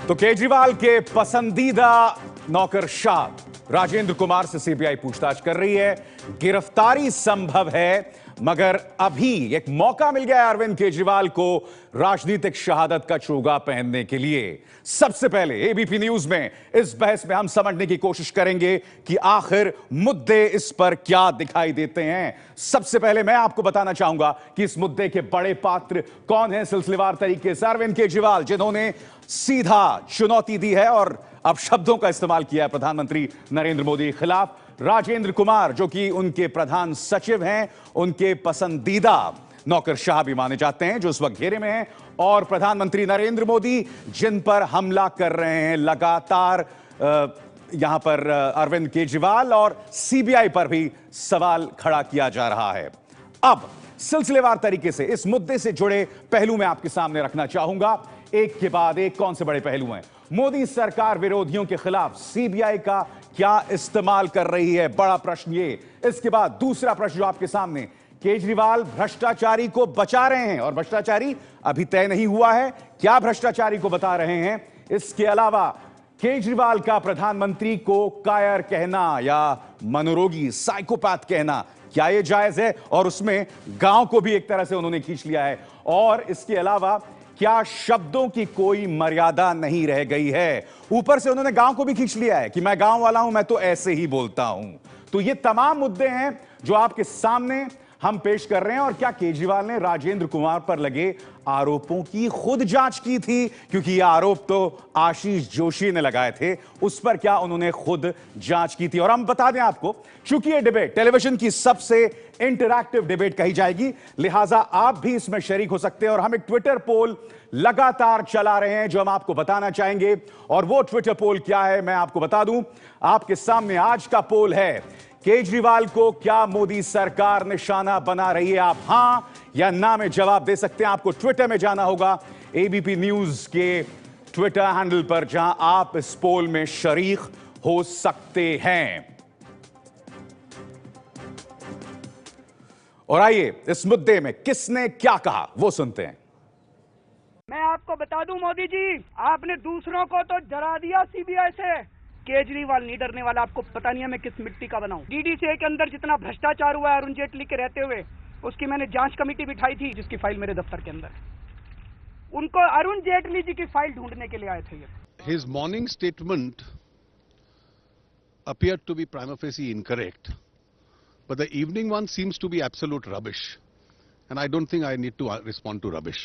तो केजरीवाल के पसंदीदा नौकरशाह राजेंद्र कुमार से सीबीआई पूछताछ कर रही है। गिरफ्तारी संभव है, मगर अभी एक मौका मिल गया है अरविंद केजरीवाल को राजनीतिक शहादत का चोगा पहनने के लिए। सबसे पहले एबीपी न्यूज में इस बहस में हम समझने की कोशिश करेंगे कि आखिर मुद्दे इस पर क्या दिखाई देते हैं। सबसे पहले मैं आपको बताना चाहूंगा कि इस मुद्दे के बड़े पात्र कौन हैं। सिलसिलेवार तरीके से अरविंद केजरीवाल, जिन्होंने सीधा चुनौती दी है और अब शब्दों का इस्तेमाल किया है प्रधानमंत्री नरेंद्र मोदी के खिलाफ। राजेंद्र कुमार, जो कि उनके प्रधान सचिव हैं, उनके पसंदीदा नौकरशाह भी माने जाते हैं, जो इस वक्त घेरे में हैं, और प्रधानमंत्री नरेंद्र मोदी, जिन पर हमला कर रहे हैं लगातार यहां पर अरविंद केजरीवाल, और सीबीआई पर भी सवाल खड़ा किया जा रहा है। अब सिलसिलेवार तरीके से इस मुद्दे से जुड़े पहलू मैं आपके सामने रखना चाहूंगा, एक के बाद एक। कौन से बड़े पहलू हैं? मोदी सरकार विरोधियों के खिलाफ सीबीआई का क्या इस्तेमाल कर रही है, बड़ा प्रश्न ये। इसके बाद दूसरा प्रश्न जो आपके सामने, केजरीवाल भ्रष्टाचारी को बचा रहे हैं, और भ्रष्टाचारी अभी तय नहीं हुआ है, क्या भ्रष्टाचारी को बता रहे हैं। इसके अलावा केजरीवाल का प्रधानमंत्री को कायर कहना या मनोरोगी, साइकोपैथ कहना, क्या यह जायज है? और उसमें गांव को भी एक तरह से उन्होंने खींच लिया है। और इसके अलावा क्या शब्दों की कोई मर्यादा नहीं रह गई है? ऊपर से उन्होंने गांव को भी खींच लिया है कि मैं गांव वाला हूं, मैं तो ऐसे ही बोलता हूं। तो ये तमाम मुद्दे हैं जो आपके सामने हम पेश कर रहे हैं। और क्या केजरीवाल ने राजेंद्र कुमार पर लगे आरोपों की खुद जांच की थी? क्योंकि ये आरोप तो आशीष जोशी ने लगाए थे, उस पर क्या उन्होंने खुद जांच की थी? और हम बता दें आपको, चूंकि ये डिबेट टेलीविजन की सबसे इंटरैक्टिव डिबेट कही जाएगी, लिहाजा आप भी इसमें शरीक हो सकते हैं। और हम एक ट्विटर पोल लगातार चला रहे हैं जो हम आपको बताना चाहेंगे। और वो ट्विटर पोल क्या है, मैं आपको बता दूं। आपके सामने आज का पोल है, केजरीवाल को क्या मोदी सरकार निशाना बना रही है? आप हां या ना में जवाब दे सकते हैं। आपको ट्विटर में जाना होगा, एबीपी न्यूज के ट्विटर हैंडल पर, जहां आप इस पोल में शरीक हो सकते हैं। और आइए इस मुद्दे में किसने क्या कहा वो सुनते हैं। मैं आपको बता दूं मोदी जी, आपने दूसरों को तो डरा दिया सीबीआई से। केजरीवाल नहीं डरने वाला। आपको पता नहीं है मैं किस मिट्टी का बनाऊं। डीडीसीए के अंदर जितना भ्रष्टाचार हुआ है अरुण जेटली के रहते हुए, उसकी मैंने जांच कमेटी बिठाई थी, जिसकी फाइल मेरे दफ्तर के अंदर है। उनको अरुण जेटली जी की फाइल ढूंढने के लिए आए थे। His morning statement appeared to be prima facie incorrect, but the evening one seems to be absolute rubbish, and I don't think I need to respond to rubbish.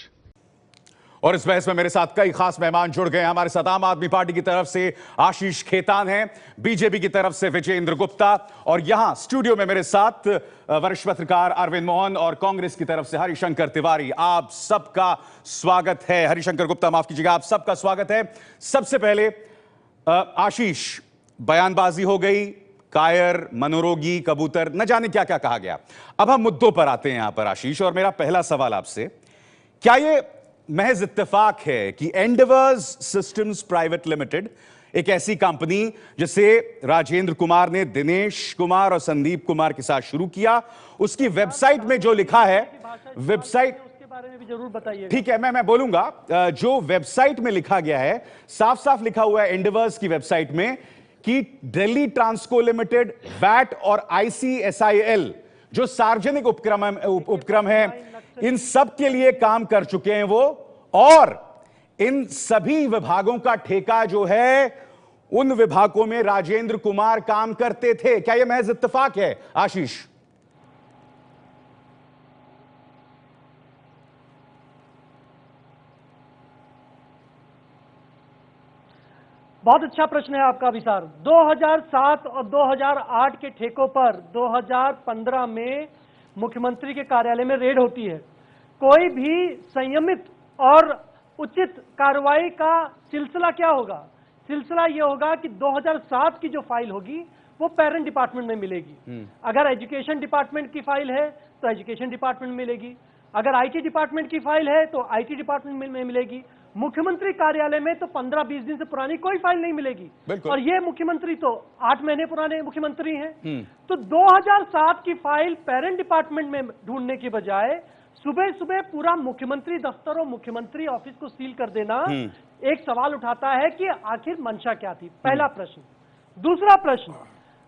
और इस बहस में मेरे साथ कई खास मेहमान जुड़ गए। हमारे साथ आम आदमी पार्टी की तरफ से आशीष खेतान हैं, बीजेपी की तरफ से विजेंद्र गुप्ता, और यहां स्टूडियो में मेरे साथ वरिष्ठ पत्रकार अरविंद मोहन, और कांग्रेस की तरफ से हरिशंकर तिवारी। आप सबका स्वागत है। हरिशंकर गुप्ता, माफ कीजिएगा, आप सबका स्वागत है। सबसे पहले आशीष, बयानबाजी हो गई, कायर, मनोरोगी, कबूतर, न जाने क्या क्या कहा गया। अब हम मुद्दों पर आते हैं यहां पर आशीष, और मेरा पहला सवाल आपसे, क्या यह महज इत्तेफाक है कि एंडेवर्स सिस्टम्स प्राइवेट लिमिटेड, एक ऐसी कंपनी जिसे राजेंद्र कुमार ने दिनेश कुमार और संदीप कुमार के साथ शुरू किया, उसकी वेबसाइट में जो लिखा है, वेबसाइट उसके बारे में भी जरूर बताइए। ठीक है, मैं बोलूंगा। जो वेबसाइट में लिखा गया है, साफ साफ लिखा हुआ है एंडेवर्स की वेबसाइट में कि दिल्ली ट्रांसको लिमिटेड, वैट और ICSIL जो सार्वजनिक उपक्रम है, इन सब के लिए काम कर चुके हैं वो, और इन सभी विभागों का ठेका जो है, उन विभागों में राजेंद्र कुमार काम करते थे। क्या यह महज इत्तेफाक है आशीष? बहुत अच्छा प्रश्न है आपका विचार। 2007 और 2008 के ठेकों पर 2015 में मुख्यमंत्री के कार्यालय में रेड होती है। कोई भी संयमित और उचित कार्रवाई का सिलसिला क्या होगा? सिलसिला यह होगा कि 2007 की जो फाइल होगी वो पेरेंट डिपार्टमेंट में मिलेगी। अगर एजुकेशन डिपार्टमेंट की फाइल है तो एजुकेशन डिपार्टमेंट में मिलेगी। अगर आईटी डिपार्टमेंट की फाइल है तो आईटी डिपार्टमेंट में मिलेगी। मुख्यमंत्री कार्यालय में तो 15-20 दिन से पुरानी कोई फाइल नहीं मिलेगी। और ये मुख्यमंत्री तो 8 महीने पुराने मुख्यमंत्री हैं। तो 2007 की फाइल पेरेंट डिपार्टमेंट में ढूंढने की बजाय सुबह सुबह पूरा मुख्यमंत्री दफ्तर और मुख्यमंत्री ऑफिस को सील कर देना एक सवाल उठाता है कि आखिर मंशा क्या थी, पहला प्रश्न। दूसरा प्रश्न,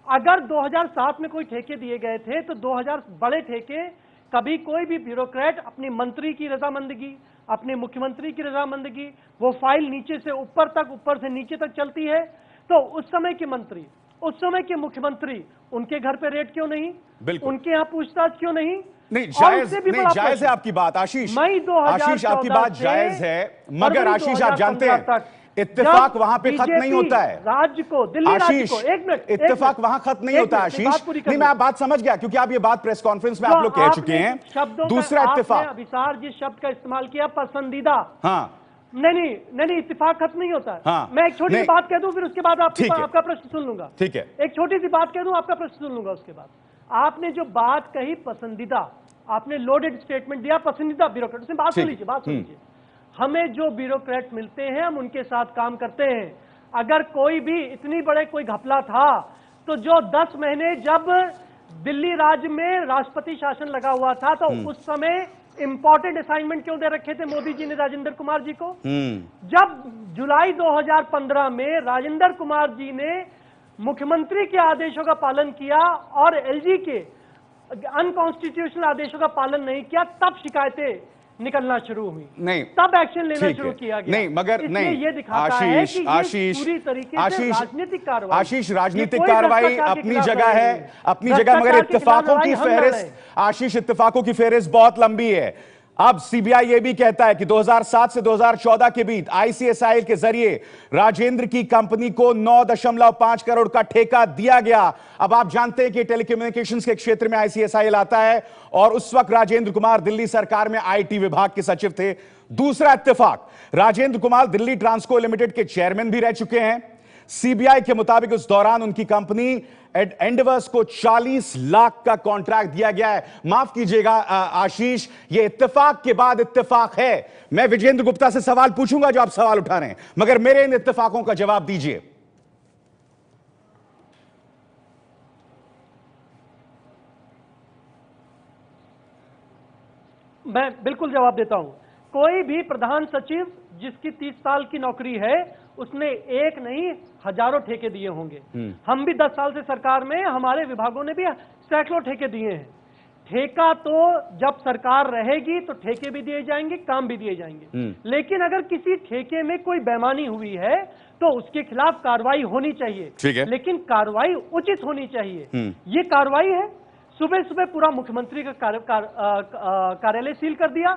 अगर 2007 में कोई ठेके दिए गए थे तो 2000 बड़े ठेके, कभी कोई भी ब्यूरोक्रेट अपनी मंत्री की रजामंदगी, अपने मुख्यमंत्री की रजामंदगी, वो फाइल नीचे से ऊपर तक, ऊपर से नीचे तक चलती है, तो उस समय के मंत्री, उस समय के मुख्यमंत्री, उनके घर पे रेड क्यों नहीं, उनके यहाँ पूछताछ क्यों नहीं? नहीं, जायज है आपकी बात आशीष। मई 2014 आशीष आपकी बात जायज है, मगर आशीष आप जानते हैं इत्तेफाक वहां पे खत्म नहीं होता है। राज्य को, दिल्ली राज्य को, एक मिनट, इत्तेफाक वहां खत्म नहीं होता आशीष। नहीं, मैं आप बात समझ गया, क्योंकि आप ये बात प्रेस कॉन्फ्रेंस में आप लोग कह चुके हैं। दूसरा इत्तेफाक, अभिसार जिस शब्द का इस्तेमाल किया, पसंदीदा। हाँ, नहीं, इत्तेफाक खत्म नहीं होता है। हाँ, मैं एक छोटी सी बात कह दूं, फिर उसके बाद आपका प्रश्न सुन लूंगा। ठीक है, एक छोटी सी बात कह दूं, आपका प्रश्न सुन लूंगा उसके बाद। आपने जो बात कही पसंदीदा, आपने लोडेड स्टेटमेंट दिया पसंदीदा ब्यूरोक्रेट, उसमें बात सुन लीजिए। हमें जो ब्यूरोक्रेट मिलते हैं हम उनके साथ काम करते हैं। अगर कोई भी इतनी बड़े कोई घपला था तो जो 10 महीने जब दिल्ली राज्य में राष्ट्रपति शासन लगा हुआ था तो उस समय इंपॉर्टेंट असाइनमेंट क्यों दे रखे थे मोदी जी ने राजेंद्र कुमार जी को? जब जुलाई 2015 में राजेंद्र कुमार जी ने मुख्यमंत्री के आदेशों का पालन किया और एलजी के अनकॉन्स्टिट्यूशनल आदेशों का पालन नहीं किया, तब शिकायतें निकलना शुरू हुई, नहीं तब एक्शन लेना शुरू किया गया। नहीं, मगर नहीं, ये दिखाता है कि ये पूरी तरीके से राजनीतिक कार्रवाई, आशीष राजनीतिक कार्रवाई अपनी जगह है, अपनी जगह, मगर इत्तेफाकों की फहरिस्त, आशीष इत्तेफाकों की फहरिस्त बहुत लंबी है। अब सीबीआई यह भी कहता है कि 2007 से 2014 के बीच आईसीएसआई के जरिए राजेंद्र की कंपनी को 9.5 करोड़ का ठेका दिया गया। अब आप जानते हैं कि टेलीकम्युनिकेशंस के क्षेत्र में आईसीएसआई आता है और उस वक्त राजेंद्र कुमार दिल्ली सरकार में आईटी विभाग के सचिव थे। दूसरा इत्तेफाक, राजेंद्र कुमार दिल्ली ट्रांसको लिमिटेड के चेयरमैन भी रह चुके हैं। सीबीआई के मुताबिक उस दौरान उनकी कंपनी एंडेवर्स को 40 लाख का कॉन्ट्रैक्ट दिया गया है। माफ कीजिएगा आशीष, ये इत्तेफाक के बाद इत्तेफाक है। मैं विजेंद्र गुप्ता से सवाल पूछूंगा जो आप सवाल उठा रहे हैं, मगर मेरे इन इत्तेफाकों का जवाब दीजिए। मैं बिल्कुल जवाब देता हूं। कोई भी प्रधान सचिव जिसकी 30 साल की नौकरी है, उसने एक नहीं हजारों ठेके दिए होंगे। हम भी 10 साल से सरकार में, हमारे विभागों ने भी सैकड़ों ठेके दिए हैं। ठेका तो जब सरकार रहेगी तो ठेके भी दिए जाएंगे, काम भी दिए जाएंगे। लेकिन अगर किसी ठेके में कोई बेईमानी हुई है तो उसके खिलाफ कार्रवाई होनी चाहिए, लेकिन कार्रवाई उचित होनी चाहिए। ये कार्रवाई है। सुबह सुबह पूरा मुख्यमंत्री का कार्यालय सील कर दिया।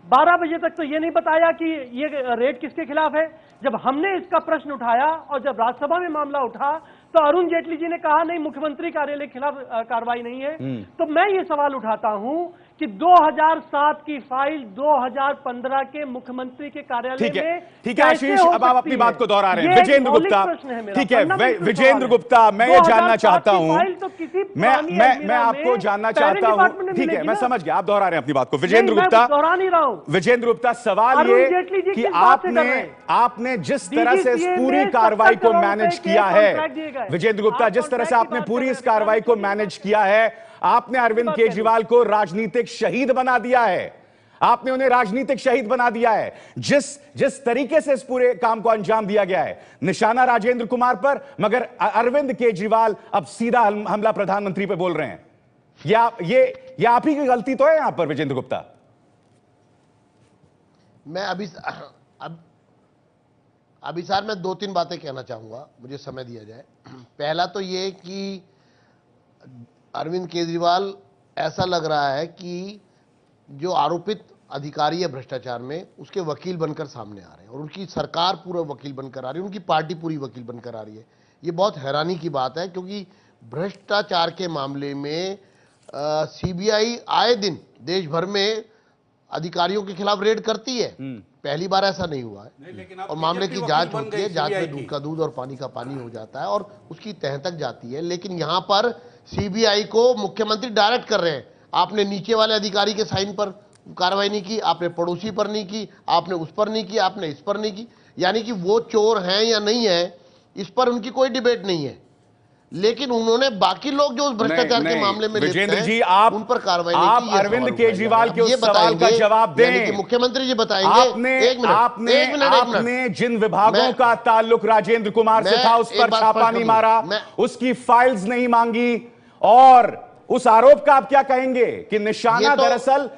12 बजे तक तो ये नहीं बताया कि ये रेड किसके खिलाफ है। जब हमने इसका प्रश्न उठाया और जब राज्यसभा में मामला उठा तो अरुण जेटली जी ने कहा नहीं, मुख्यमंत्री कार्यालय के खिलाफ कार्रवाई नहीं है। तो मैं ये सवाल उठाता हूं कि 2007 की फाइल 2015 के मुख्यमंत्री के कार्यालय में, ठीक है आशीष, अब आप अपनी बात को दोहरा रहे हैं। विजेंद्र गुप्ता, ठीक है विजेंद्र गुप्ता, मैं ये जानना चाहता हूं, मैं आपको जानना चाहता हूं, ठीक है मैं समझ गया, आप दोहरा रहे हैं अपनी बात को। विजेंद्र गुप्ता, दोहरा नहीं रहा हूं। विजेंद्र गुप्ता, सवाल ये कि आपने जिस तरह से इस पूरी कार्रवाई को मैनेज किया है, विजेंद्र गुप्ता, जिस तरह से आपने पूरी इस कार्रवाई को मैनेज किया है, आपने अरविंद केजरीवाल को राजनीतिक शहीद बना दिया है। आपने उन्हें राजनीतिक शहीद बना दिया है। जिस तरीके से इस पूरे काम को अंजाम दिया गया है, निशाना राजेंद्र कुमार पर, मगर अरविंद केजरीवाल अब सीधा हमला प्रधानमंत्री पे बोल रहे हैं। ये आप ही की गलती तो है यहां पर विजेंद्र गुप्ता। मैं अभी सर मैं 2-3 बातें कहना चाहूंगा, मुझे समय दिया जाए। पहला तो ये कि अरविंद केजरीवाल, ऐसा लग रहा है कि जो आरोपित अधिकारी है भ्रष्टाचार में, उसके वकील बनकर सामने आ रहे हैं और उनकी सरकार पूरा वकील बनकर आ रही है, उनकी पार्टी पूरी वकील बनकर आ रही है। ये बहुत हैरानी की बात है, क्योंकि भ्रष्टाचार के मामले में सीबीआई आए दिन देश भर में अधिकारियों के खिलाफ रेड करती है। पहली बार ऐसा नहीं हुआ है। और मामले की जांच होती है, जांच में दूध का दूध और पानी का पानी हो जाता है और उसकी तह तक जाती है। लेकिन यहां पर सीबीआई को मुख्यमंत्री डायरेक्ट कर रहे हैं, आपने नीचे वाले अधिकारी के साइन पर कार्रवाई नहीं की, आपने पड़ोसी पर नहीं की, आपने उस पर नहीं की, आपने इस पर नहीं की। यानी कि वो चोर हैं या नहीं है, इस पर उनकी कोई डिबेट नहीं है। लेकिन उन्होंने बाकी लोग जो उस भ्रष्टाचार के मामले में लिप्त विजेंद्र हैं, जी, आप उन पर कार्रवाई नहीं आप की, ये अरविंद सवाल उठाया केजरीवाल जा के रहा है। उस सवाल का जवाब यानी कि दें। मुख्यमंत्री जी बताएंगे। एक मिनट, आपने जिन विभागों का ताल्लुक राजेंद्र कुमार से था उस पर छापा नहीं मारा, उसकी फाइल्स नहीं मांगी, और उस आरोप का आप क्या कहेंगे कि निशाना दरअसल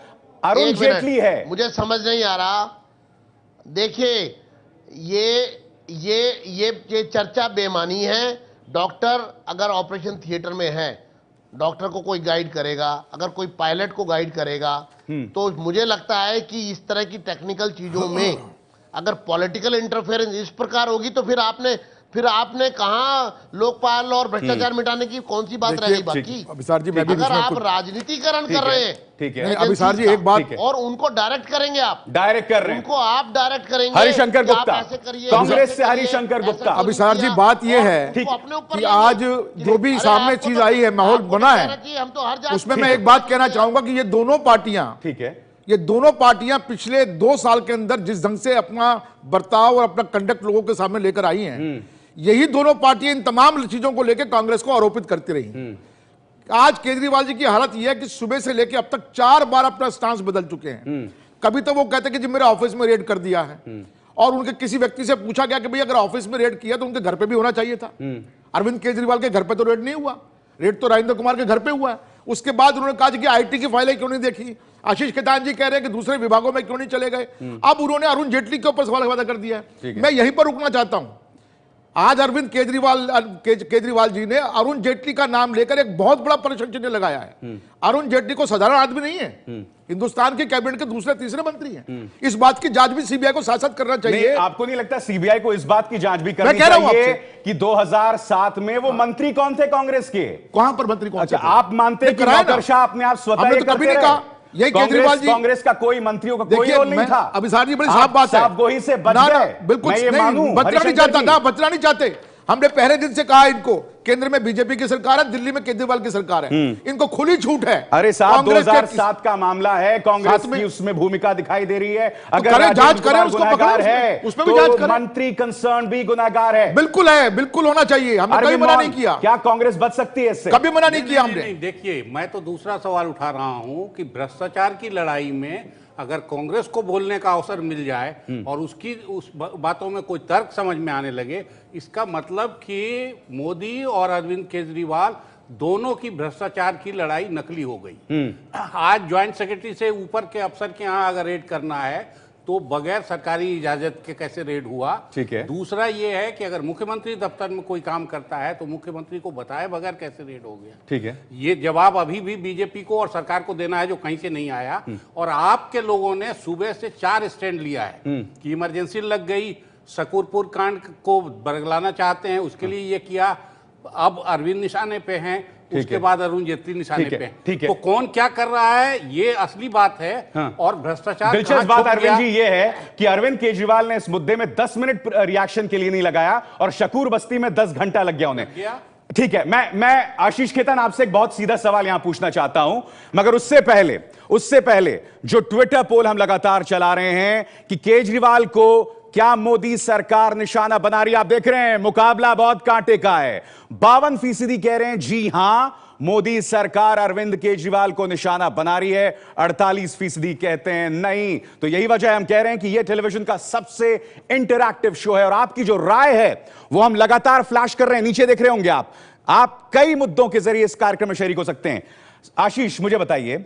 अरुण जेटली है? मुझे समझ नहीं आ रहा। देखिए, ये चर्चा बेमानी है। डॉक्टर अगर ऑपरेशन थिएटर में है, डॉक्टर को कोई गाइड करेगा, अगर कोई पायलट को गाइड करेगा, तो मुझे लगता है कि इस तरह की टेक्निकल चीजों में अगर पॉलिटिकल इंटरफेरेंस इस प्रकार होगी तो फिर आपने कहा लोकपाल और भ्रष्टाचार मिटाने की कौन सी बात रह गई बाकी? अभिसार जी, मैं भी अगर आप राजनीतिकरण कर रहे हैं, ठीक है, नहीं, अभिसार जी एक बात, और उनको डायरेक्ट करेंगे, आप डायरेक्ट कर रहे हैं, उनको आप डायरेक्ट करेंगे। हरिशंकर कि आप गुप्ता, ऐसे करिए, कांग्रेस ऐसे से करिए, हरिशंकर ऐसा गुप्ता। क्यों अभिसार जी किया? बात यह और है उनको अपने ऊपर कि लेंगे। आज जो भी अरे सामने आपको चीज तो- आई है, माहौल आपको तो बना कहना है, चाहिए, हम तो हर जात उसमें के मैं हैं। एक बात कहना चाहूंगा कि ये दोनों पार्टियां, ठीक है, ये दोनों पार्टियां पिछले 2 साल के अंदर जिस ढंग से अपना बर्ताव और अपना कंडक्ट लोगों के सामने लेकर आई हैं, यही दोनों पार्टियां इन तमाम चीजों को लेकर कांग्रेस को आरोपित करती रही। आज केजरीवाल जी की हालत यह है कि सुबह से लेकर अब तक 4 बार अपना स्टांस बदल चुके हैं। कभी तो वो कहते कि जी मेरे ऑफिस में रेड कर दिया है, और उनके किसी व्यक्ति से पूछा गया कि भाई अगर ऑफिस में रेड किया तो उनके घर पे भी होना चाहिए था। अरविंद केजरीवाल के घर पे तो रेड नहीं हुआ, रेड तो राजेंद्र कुमार के घर पे हुआ है। उसके बाद उन्होंने कहा कि आईटी की फाइलें क्यों नहीं देखी, आशीष खेतान जी कह रहे हैं कि दूसरे विभागों में क्यों नहीं चले गए। अब उन्होंने अरुण जेटली के ऊपर सवाल पैदा कर दिया है। मैं यहीं पर रुकना चाहता हूं। आज अरविंद केजरीवाल जी ने अरुण जेटली का नाम लेकर एक बहुत बड़ा प्रश्न चिन्ह लगाया है। अरुण जेटली को साधारण आदमी नहीं है, हिंदुस्तान के कैबिनेट के दूसरे तीसरे मंत्री हैं। इस बात की जांच भी सीबीआई को साथ साथ करना चाहिए। आपको नहीं लगता सीबीआई को इस बात की जांच भी करनी चाहिए कि 2007 में वो मंत्री कौन थे कांग्रेस के? कहां पर मंत्री कौन? अच्छा, आप मानते हैं कि नौकर शाह अपने आप स्वतः हमने तो कभी नहीं कहा। यही केजरीवाल जी, कांग्रेस का कोई मंत्रियों का कोई रोल नहीं था। अभिसार जी बड़ी साफ बात है, साफ गोही से बच गए। बिल्कुल मैं ये मानूं, बचना नहीं चाहता था, बचना नहीं चाहते। हमने पहले दिन से कहा इनको, केंद्र में बीजेपी की सरकार है, दिल्ली में केजरीवाल की सरकार है, इनको खुली छूट है। अरे साहब, 2007 का मामला है, कांग्रेस की उसमें भूमिका दिखाई दे रही है। अगर करें, जांच करें, उसको गुनाहगार पकड़ें, है उसमें भी जांच करें। मंत्री कंसर्न भी गुनाहगार है। बिल्कुल है, बिल्कुल होना चाहिए, हमने कभी मना नहीं किया। क्या कांग्रेस बच सकती है इससे? कभी मना नहीं किया हमने। देखिए, मैं तो दूसरा सवाल उठा रहा हूं कि भ्रष्टाचार की लड़ाई में अगर कांग्रेस को बोलने का अवसर मिल जाए और उस बातों में कोई तर्क समझ में आने लगे, इसका मतलब कि मोदी और अरविंद केजरीवाल दोनों की भ्रष्टाचार की लड़ाई नकली हो गई। आज ज्वाइंट सेक्रेटरी से ऊपर के अफसर के यहाँ अगर रेड करना है तो बगैर सरकारी इजाजत के कैसे रेड हुआ? ठीक है। दूसरा ये है कि अगर मुख्यमंत्री दफ्तर में कोई काम करता है तो मुख्यमंत्री को बताए बगैर कैसे रेड हो गया? ठीक है। ये जवाब अभी भी बीजेपी को और सरकार को देना है, जो कहीं से नहीं आया। और आपके लोगों ने सुबह से 4 स्टैंड लिया है कि इमरजेंसी लग गई, शकूरपुर कांड को बरगलाना चाहते हैं, उसके लिए ये किया। अब अरविंद निशाने पे हैं, उसके बाद अरुण जेटली निशाने पे हैं। ठीक है। तो कौन क्या कर रहा है, ये असली बात है। हाँ। और भ्रष्टाचार दिलचस्प बात अरविंद जी ये है कि अरविंद केजरीवाल ने इस मुद्दे में 10 मिनट रिएक्शन के लिए नहीं लगाया और शकूर बस्ती में 10 घंटा लग गया उन्हें। ठीक है, मैं आशीष खेतान आपसे एक बहुत सीधा सवाल यहां पूछना चाहता हूं, मगर उससे पहले जो ट्विटर पोल हम लगातार चला रहे हैं कि केजरीवाल को क्या मोदी सरकार निशाना बना रही है। आप देख रहे हैं मुकाबला बहुत कांटे का है। 52% कह रहे हैं जी हां, मोदी सरकार अरविंद केजरीवाल को निशाना बना रही है। 48% कहते हैं नहीं। तो यही वजह हम कह रहे हैं कि यह टेलीविजन का सबसे इंटरैक्टिव शो है और आपकी जो राय है वो हम लगातार फ्लैश कर रहे हैं। नीचे देख रहे होंगे आप कई मुद्दों के जरिए इस कार्यक्रम में शरीक हो सकते हैं। आशीष, मुझे बताइए,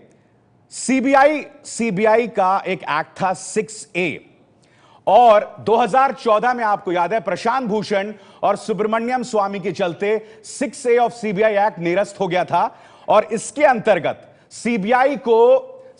सीबीआई का एक एक्ट था 6A, और 2014 में आपको याद है प्रशांत भूषण और सुब्रमण्यम स्वामी के चलते 6A ऑफ सीबीआई एक्ट निरस्त हो गया था। और इसके अंतर्गत सीबीआई को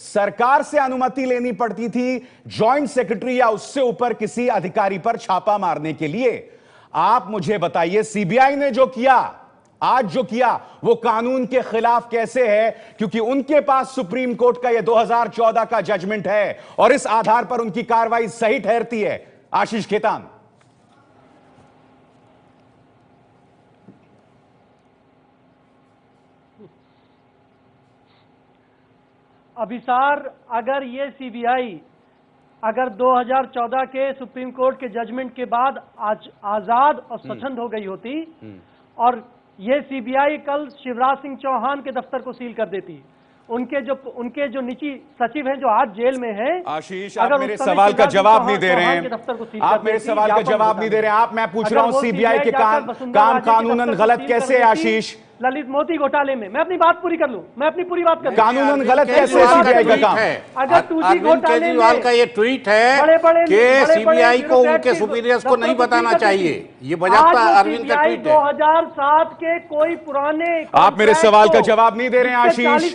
सरकार से अनुमति लेनी पड़ती थी जॉइंट सेक्रेटरी या उससे ऊपर किसी अधिकारी पर छापा मारने के लिए। आप मुझे बताइए, सीबीआई ने जो किया, आज जो किया, वो कानून के खिलाफ कैसे है? क्योंकि उनके पास सुप्रीम कोर्ट का ये 2014 का जजमेंट है और इस आधार पर उनकी कार्रवाई सही ठहरती है। आशीष खेतान। अभिसार, अगर ये सीबीआई अगर 2014 के सुप्रीम कोर्ट के जजमेंट के बाद आज आजाद और स्वच्छंद हो गई होती और ये सीबीआई कल शिवराज सिंह चौहान के दफ्तर को सील कर देती। उनके जो निजी सचिव हैं जो आज जेल में हैं, आशीष, आप मेरे सवाल का जवाब नहीं दे रहे हैं। आप मेरे सवाल का जवाब नहीं दे रहे हैं। मैं पूछ रहा हूं सीबीआई के काम कानूनन गलत कैसे है आशीष? ललित मोदी घोटाले में। मैं अपनी बात पूरी कर लूं, मैं अपनी पूरी बात कर लूं। कानूनन गलत कैसे है सीबीआई का काम? अगर टूजी घोटाले केजरीवाल का ये ट्वीट है कि सीबीआई को उनके सुपीरियर्स को नहीं बताना चाहिए, ये बजाता अरविंद का ट्वीट है। 2007 के कोई पुराने, आप मेरे सवाल का जवाब नहीं दे रहे हैं आशीष।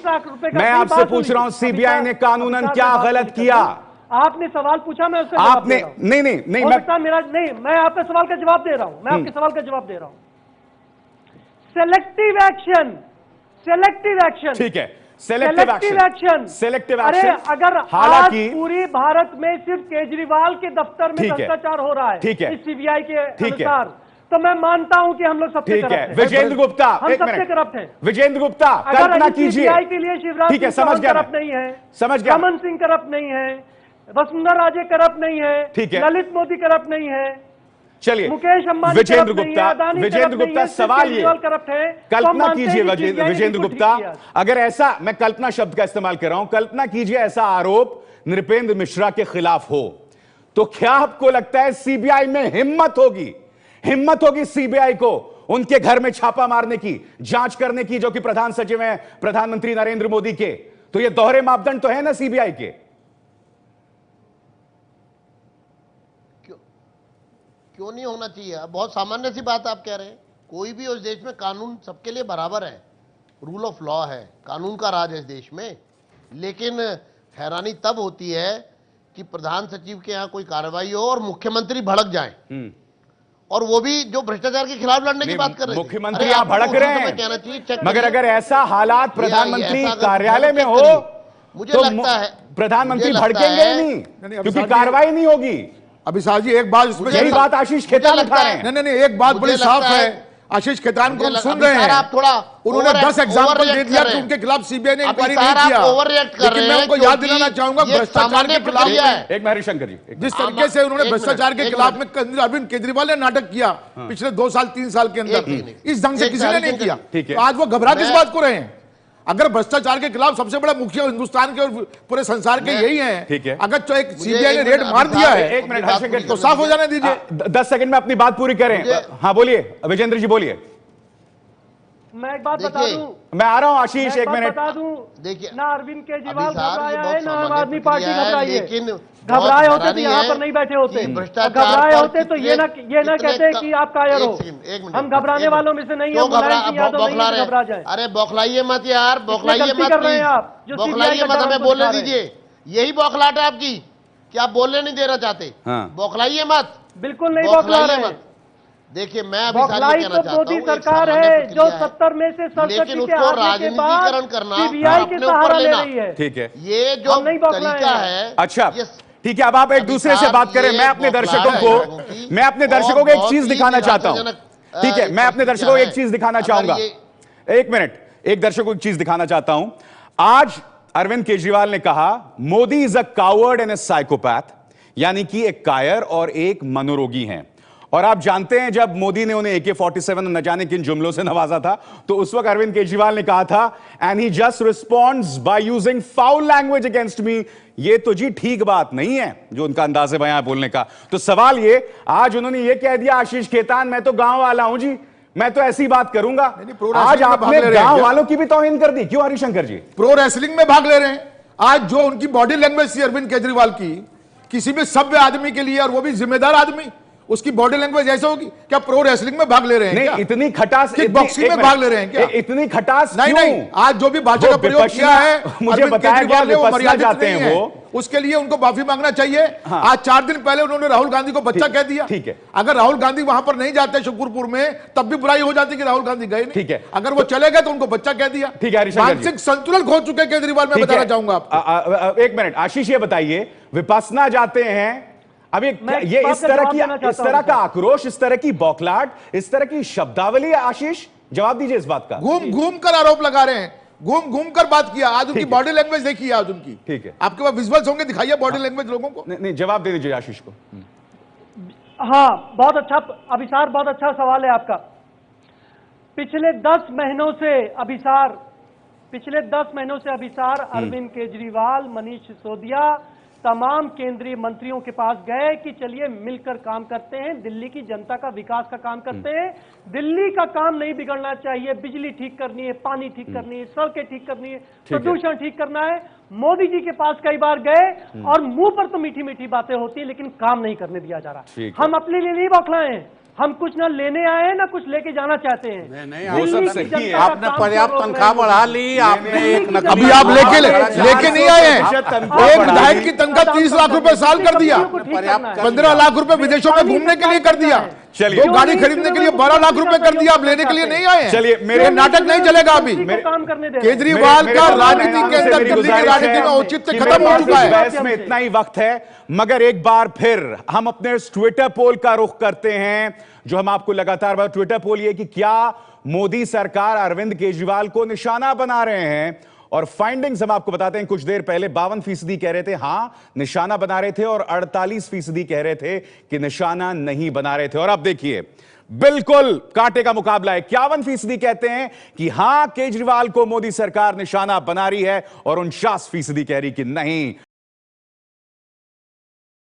मैं आपसे पूछ रहा हूं सीबीआई ने कानूनन क्या गलत किया? आपने सवाल पूछा, मैं उसका आपने नहीं मैं आपके सवाल का जवाब दे रहा हूं। मैं आपके सवाल का जवाब दे रहा हूं। सेलेक्टिव एक्शन ठीक है, सेलेक्टिव एक्शन। अरे अगर आज पूरी भारत में सिर्फ केजरीवाल के दफ्तर में भ्रष्टाचार हो रहा है, ठीक है, इस सीबीआई के अनुसार, तो मैं मानता हूं कि हम लोग सबसे करप्ट हैं। विजेंद्र गुप्ता, हम सबसे करप्ट हैं। विजेंद्र गुप्ता, कल्पना कीजिए सीबीआई के लिए शिवराज सिंह चौहान करप्ट नहीं है, समझ गया, रमन सिंह करप्ट नहीं है, वसुंधरा राजे करप्ट नहीं है, ठीक है, ललित मोदी करप्ट नहीं है, चलिए मुकेश अंबानी विजेंद्र गुप्ता सवाल ये, कल्पना कीजिए विजेंद्र गुप्ता, अगर ऐसा, मैं कल्पना शब्द का इस्तेमाल कर रहा हूं, कल्पना कीजिए ऐसा आरोप नृपेंद्र मिश्रा के खिलाफ हो, तो क्या आपको लगता है सीबीआई में हिम्मत होगी सीबीआई को उनके घर में छापा मारने की, जांच करने की, जो कि प्रधान सचिव हैं प्रधानमंत्री नरेंद्र मोदी के? तो ये दोहरे मापदंड तो है ना सीबीआई के। क्यों नहीं होना चाहिए? बहुत सामान्य सी बात आप कह रहे हैं। कोई भी उस देश में कानून सबके लिए बराबर है, रूल ऑफ लॉ है, कानून का राज है इस देश में। लेकिन हैरानी तब होती है कि प्रधान सचिव के यहां कोई कार्रवाई हो और मुख्यमंत्री भड़क जाए, और वो भी जो भ्रष्टाचार के खिलाफ लड़ने की बात कर रहे हैं। मुख्यमंत्री यहां भड़क रहे हैं, मगर अगर ऐसा हालात प्रधानमंत्री कार्यालय में हो, मुझे लगता है प्रधानमंत्री भड़केंगे ही नहीं, क्योंकि कार्रवाई नहीं होगी। अभी साहब जी एक बात, यही बात आशीष खेतान उठा रहे हैं। नहीं, एक बात बड़ी साफ है, आशीष खेतान को हम सुन रहे हैं, उन्होंने 10 एग्जाम्पल दे दिया कि उनके खिलाफ सीबीआई ने इंक्वायरी नहीं किया, लेकिन मैं उनको याद दिलाना चाहूंगा भ्रष्टाचार के खिलाफ, एक हरिशंकर जी, जिस तरीके से उन्होंने भ्रष्टाचार के खिलाफ में अरविंद केजरीवाल ने नाटक किया पिछले 2 साल 3 साल के अंदर, इस ढंग से किसी ने नहीं किया, तो आज वो घबरा किस बात को रहे हैं? अगर भ्रष्टाचार के खिलाफ सबसे बड़ा मुखिया हिंदुस्तान के और पूरे संसार के यही हैं, ठीक है, अगर तो एक सीबीआई ने रेड मार दिया है, 1 मिनट हरिशंकर तो साफ हो जाने दीजिए। 10 सेकंड में अपनी बात पूरी करें। हाँ बोलिए विजेंद्र जी, बोलिए। मैं एक बात बता दूं, मैं आ रहा हूं आशीष, 1 मिनट बता दूं, देखिए ना अरविंद केजरीवाल घबराया है, ना आम सामान्य आदमी पार्टी प्रक्रिया है, घबराई है। लेकिन घबराए होते तो हैरानी यहाँ है पर नहीं बैठे होते, कि और भ्रष्टाचार घबराए पर होते तो ये ना कितने कहते कि आप कायर हो। एक मिनट, हम घबराने वालों में से नहीं है, मुलायम सिंह यादव नहीं है, घबरा जाए। अरे बौखलाइए मत यार, बौखलाइए मत, कर रहे हैं आप, जो बौखलाइए मत, हमें बोलने दीजिए। यही बौखलाहट है आपकी कि आप बोलने नहीं देना चाहते। बौखलाइए मत, बिल्कुल नहीं बौखला रहे हैं। देखिए मैं अभी बौखलाई तो मोदी सरकार है जो 70 में से 67 के हारने के बाद सीबीआई के सहारा ले रही है। ठीक है, ये जो तरीका है, अच्छा ठीक है, अब आप एक दूसरे से बात करें। मैं अपने दर्शकों को एक चीज दिखाना चाहता हूं, ठीक है, मैं अपने दर्शकों को एक चीज दिखाना चाहूंगा। 1 मिनट, एक दर्शक को एक चीज दिखाना चाहता हूं। आज अरविंद केजरीवाल ने कहा Modi is a coward and A psychopath, यानी कि एक कायर और एक मनोरोगी हैं। और आप जानते हैं जब मोदी ने उन्हें AK-47 न जाने किन जुमलों से नवाजा था, तो उस वक्त अरविंद केजरीवाल ने कहा था and he just responds by using foul language against me. ये तो जी ठीक बात नहीं है जो उनका अंदाजे बयां बोलने का। तो सवाल ये, आज उन्होंने ये कह दिया आशीष खेतान मैं तो गांव वाला हूं जी, मैं तो ऐसी बात करूंगा। आज आपने गांव वालों की भी तौहीन कर दी, क्यों हरिशंकर जी? प्रो रेसलिंग में भाग ले रहे हैं। आज जो उनकी बॉडी लैंग्वेज थी अरविंद केजरीवाल की, किसी भी सभ्य आदमी के लिए, और वो भी जिम्मेदार आदमी, उसकी बॉडी लैंग्वेज ऐसे होगी। क्या प्रो रेसलिंग में भाग ले रहे हैं? नहीं, इतनी खटास, बॉक्सिंग में भाग ले रहे हैं क्या? इतनी खटास नहीं, आज जो भी भाषा का प्रयोग किया है, मुझे बताया गया विपक्षी जाते हैं वो, उसके लिए उनको माफी मांगना चाहिए। हाँ। आज 4 दिन पहले उन्होंने राहुल गांधी को बच्चा कह दिया। ठीक है, अगर राहुल गांधी वहां पर नहीं जाते शुक्रपुर में, तब भी बुराई हो जाती कि राहुल गांधी गए नहीं। ठीक है, अगर वो चले गए तो उनको बच्चा कह दिया। ठीक है, मानसिक संतुलन खो चुके केजरीवाल, मैं बताना चाहूंगा आपको। 1 मिनट आशीष, ये बताइए विपස්සना जाते हैं, अब ये इस तरह का आक्रोश, इस तरह की बौखलाहट, इस तरह की शब्दावली, आशीष जवाब दीजिए इस बात का। घूम घूम कर आरोप लगा रहे हैं, घूम घूम कर बात किया। आज उनकी बॉडी लैंग्वेज देखिए, आज उनकी, ठीक है, आपके पास विजुअल्स होंगे, दिखाइए बॉडी लैंग्वेज लोगों को। नहीं, जवाब दे दीजिए आशीष को। हाँ, बहुत अच्छा अभिसार, बहुत अच्छा सवाल है आपका। पिछले 10 महीनों से अभिसार अरविंद केजरीवाल, मनीष सिसोदिया, तमाम केंद्रीय मंत्रियों के पास गए कि चलिए मिलकर काम करते हैं, दिल्ली की जनता का विकास का काम करते हैं, दिल्ली का काम नहीं बिगड़ना चाहिए, बिजली ठीक करनी है, पानी ठीक करनी है, सड़कें ठीक करनी है, प्रदूषण ठीक करना है। मोदी जी के पास कई बार गए और मुंह पर तो मीठी मीठी बातें होती है लेकिन काम नहीं करने दिया जा रहा। हम अपने लिए नहीं बौखलाए हैं, हम कुछ ना लेने आए हैं ना कुछ लेके जाना चाहते हैं। नहीं, वो सब दिल्ली की सही जनता है। का आपने काम पर्याप्त को रोक तनख्वाह रहे हैं। बढ़ा ली, आपने एक नकली अभी आप लेके नहीं आए हैं। तनख्वाह एक बढ़ा विधायक दी। की तनख्वाह 30 लाख रुपए साल कर दिया, को ठीक करना है। 15 लाख रुपए विदेशों में घूमने के लिए कर दिया, चलिए। दो गाड़ी खरीदने के लिए 12 लाख रुपए कर दिया, आप लेने के लिए नहीं आए हैं। चलिए, मेरे नाटक नहीं चलेगा अभी। काम करने दे रहे हैं। केजरीवाल मेरे का बाबा राजनीति नाम के से अंदर मेरी दिल्ली की गुजारिश राजनीति है में औचित्य कि खत्म मेरे हो पास चुका इस है। बहस में इतना ही वक्त है, मगर एक बार फिर हम अपने इस ट्विटर पोल का रुख करते हैं जो हम आपको लगातार बताते। ट्विटर पोल ये कि क्या मोदी सरकार अरविंद केजरीवाल को निशाना बना रहे हैं, और फाइंडिंग्स हम आपको बताते हैं। कुछ देर पहले 52% कह रहे थे हां निशाना बना रहे थे, और 48% कह रहे थे कि निशाना नहीं बना रहे थे। और अब देखिए बिल्कुल कांटे का मुकाबला है। 51% कहते हैं कि हां केजरीवाल को मोदी सरकार निशाना बना रही है, और 49% कह रही कि नहीं